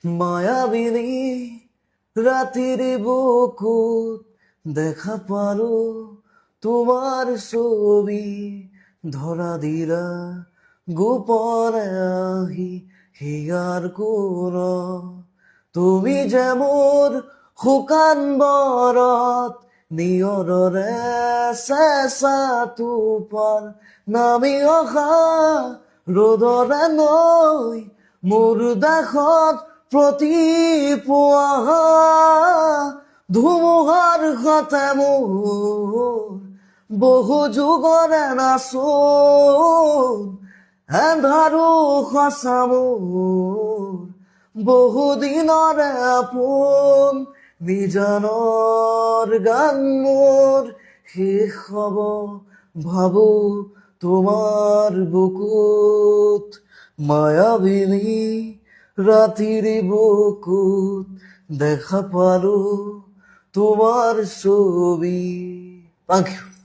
মায়াবিনী ৰাতিৰ বুকুত দেখা পাৰো তোমাৰ ছবি ধৰা দিৰা গোপনে আহি হিয়াৰ কোৰ তুমি যে মোৰ শুকান বৰত নিয়ৰৰে চেঁচা টোপৰ নামি অহা ৰ'দৰে নৈ মোৰ দেশত প্ৰতিপুৱা ধুমুহাৰ সতে মোৰ বহু যুগৰে নাচোন এন্ধাৰো সঁচা মোৰ বহুদিনৰে আপোন নিজানৰ গান মোৰ শেষ হ'ব ভাবো তোমাৰ বুকুত মায়াবিনী ৰাতিৰ বুকুত দেখা পাৰো তোমাৰ ছবি। Thank U.